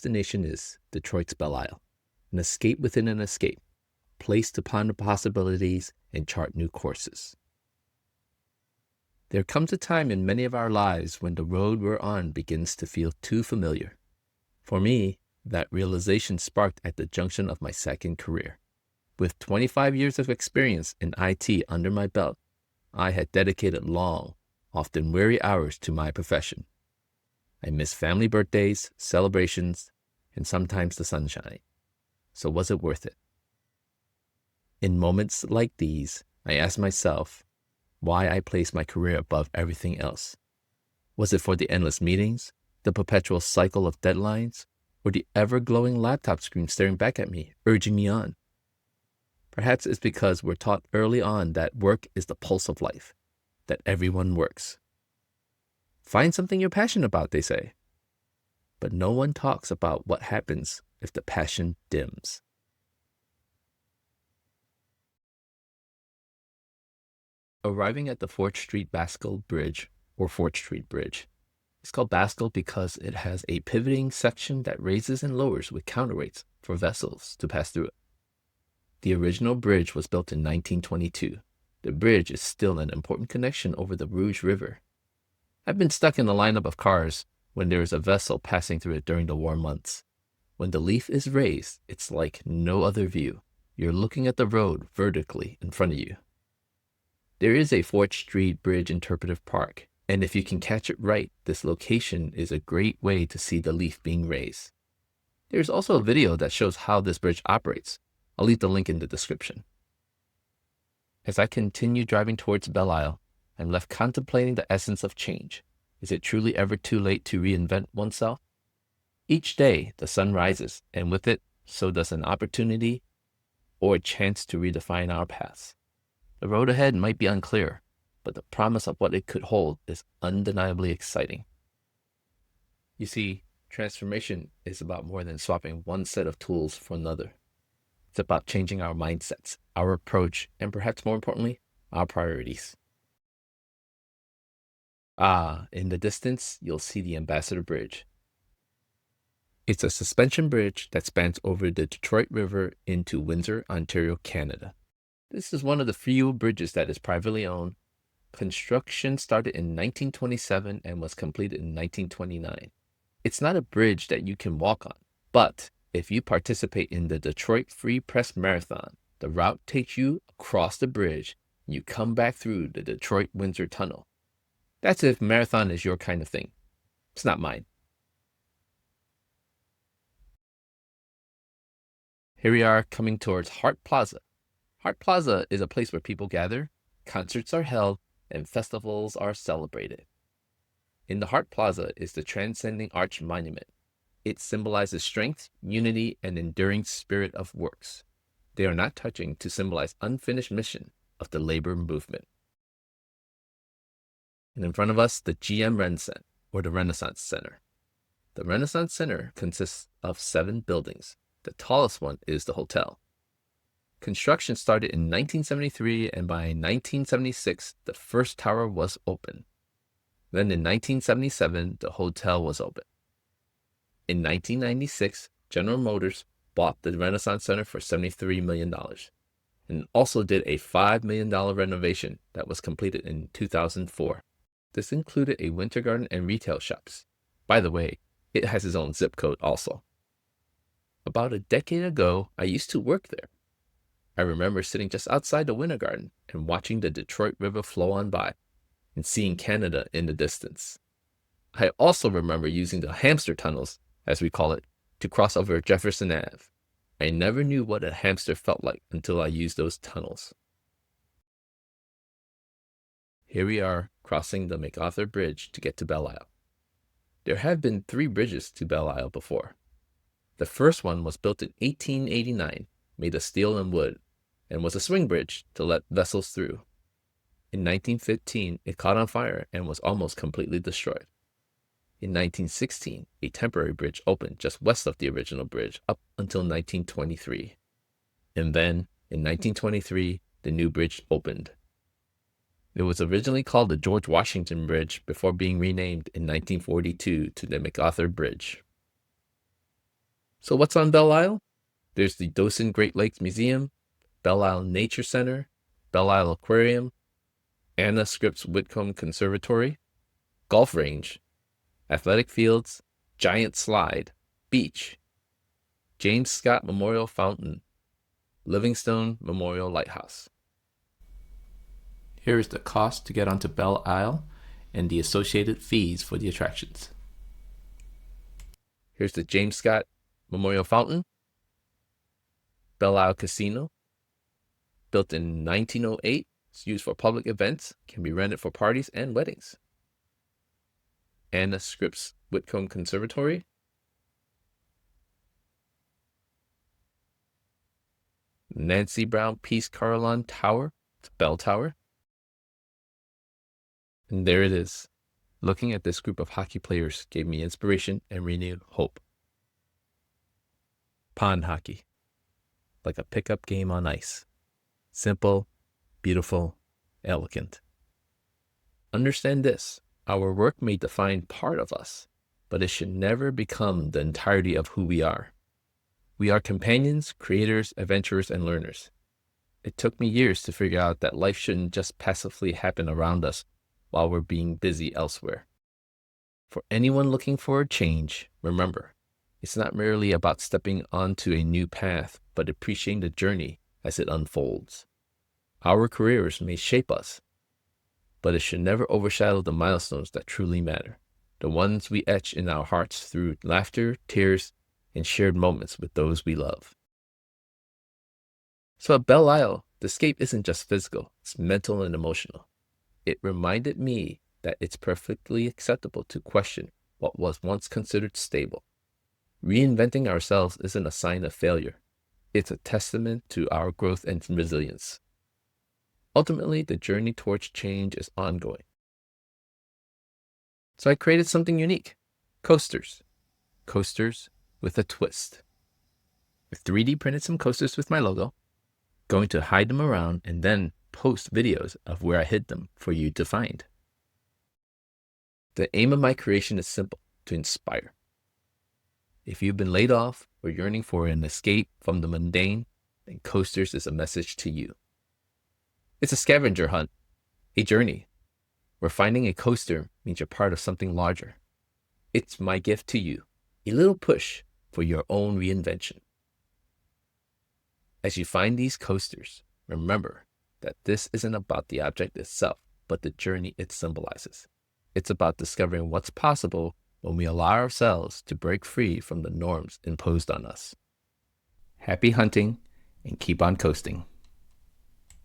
destination is Detroit's Belle Isle, an escape within an escape, place to ponder possibilities and chart new courses. There comes a time in many of our lives when the road we're on begins to feel too familiar. For me, that realization sparked at the junction of my second career. With 25 years of experience in IT under my belt, I had dedicated long, often weary hours to my profession. I missed family birthdays, celebrations, and sometimes the sunshine. So was it worth it? In moments like these, I asked myself why I placed my career above everything else. Was it for the endless meetings, the perpetual cycle of deadlines, or the ever-glowing laptop screen staring back at me, urging me on? Perhaps it's because we're taught early on that work is the pulse of life, that everyone works. Find something you're passionate about, they say. But no one talks about what happens if the passion dims. Arriving at the Fort Street Bascule Bridge, or Fort Street Bridge. It's called Bascule because it has a pivoting section that raises and lowers with counterweights for vessels to pass through it. The original bridge was built in 1922. The bridge is still an important connection over the Rouge River. I've been stuck in a lineup of cars when there is a vessel passing through it during the warm months. When the leaf is raised, it's like no other view. You're looking at the road vertically in front of you. There is a Fort Street Bridge interpretive park, and if you can catch it right, this location is a great way to see the leaf being raised. There's also a video that shows how this bridge operates. I'll leave the link in the description. As I continue driving towards Belle Isle, I'm left contemplating the essence of change. Is it truly ever too late to reinvent oneself? Each day, the sun rises, and with it, so does an opportunity or a chance to redefine our paths. The road ahead might be unclear, but the promise of what it could hold is undeniably exciting. You see, transformation is about more than swapping one set of tools for another. It's about changing our mindsets, our approach, and perhaps more importantly, our priorities. In the distance, you'll see the Ambassador Bridge. It's a suspension bridge that spans over the Detroit River into Windsor, Ontario, Canada. This is one of the few bridges that is privately owned. Construction started in 1927 and was completed in 1929. It's not a bridge that you can walk on, but if you participate in the Detroit Free Press Marathon, the route takes you across the bridge and you come back through the Detroit-Windsor Tunnel. That's if marathon is your kind of thing. It's not mine. Here we are coming towards Hart Plaza. Hart Plaza is a place where people gather, concerts are held, and festivals are celebrated. In the Hart Plaza is the Transcending Arch Monument. It symbolizes strength, unity, and enduring spirit of works. They are not touching to symbolize unfinished mission of the labor movement. And in front of us, the GM Renaissance, or the Renaissance Center. The Renaissance Center consists of 7 buildings. The tallest one is the hotel. Construction started in 1973, and by 1976, the first tower was open. Then in 1977, the hotel was open. In 1996, General Motors bought the Renaissance Center for $73 million and also did a $5 million renovation that was completed in 2004. This included a winter garden and retail shops. By the way, it has its own zip code also. About a decade ago, I used to work there. I remember sitting just outside the winter garden and watching the Detroit River flow on by and seeing Canada in the distance. I also remember using the hamster tunnels, as we call it, to cross over Jefferson Ave. I never knew what a hamster felt like until I used those tunnels. Here we are crossing the MacArthur Bridge to get to Belle Isle. There have been 3 bridges to Belle Isle before. The first one was built in 1889, made of steel and wood, and was a swing bridge to let vessels through. In 1915, it caught on fire and was almost completely destroyed. In 1916, a temporary bridge opened just west of the original bridge up until 1923. And then, in 1923, the new bridge opened. It was originally called the George Washington Bridge before being renamed in 1942 to the MacArthur Bridge. So what's on Belle Isle? There's the Dawson Great Lakes Museum, Belle Isle Nature Center, Belle Isle Aquarium, Anna Scripps Whitcomb Conservatory, golf range, athletic fields, giant slide, beach, James Scott Memorial Fountain, Livingstone Memorial Lighthouse. Here is the cost to get onto Belle Isle and the associated fees for the attractions. Here's the James Scott Memorial Fountain, Belle Isle Casino, built in 1908. It's used for public events, can be rented for parties and weddings. Anna Scripps Whitcomb Conservatory, Nancy Brown Peace Carillon Tower, it's a bell tower. And there it is. Looking at this group of hockey players gave me inspiration and renewed hope. Pond hockey, like a pickup game on ice. Simple, beautiful, elegant. Understand this, our work may define part of us, but it should never become the entirety of who we are. We are companions, creators, adventurers, and learners. It took me years to figure out that life shouldn't just passively happen around us while we're being busy elsewhere. For anyone looking for a change, remember, it's not merely about stepping onto a new path, but appreciating the journey as it unfolds. Our careers may shape us, but it should never overshadow the milestones that truly matter, the ones we etch in our hearts through laughter, tears, and shared moments with those we love. So at Belle Isle, the escape isn't just physical, it's mental and emotional. It reminded me that it's perfectly acceptable to question what was once considered stable. Reinventing ourselves isn't a sign of failure. It's a testament to our growth and resilience. Ultimately, the journey towards change is ongoing. So I created something unique. Coasters. Coasters with a twist. I 3D printed some coasters with my logo, going to hide them around and then post videos of where I hid them for you to find. The aim of my creation is simple, to inspire. If you've been laid off or yearning for an escape from the mundane, then Coasters is a message to you. It's a scavenger hunt, a journey, where finding a coaster means you're part of something larger. It's my gift to you, a little push for your own reinvention. As you find these coasters, remember that this isn't about the object itself, but the journey it symbolizes. It's about discovering what's possible when we allow ourselves to break free from the norms imposed on us. Happy hunting and keep on coasting.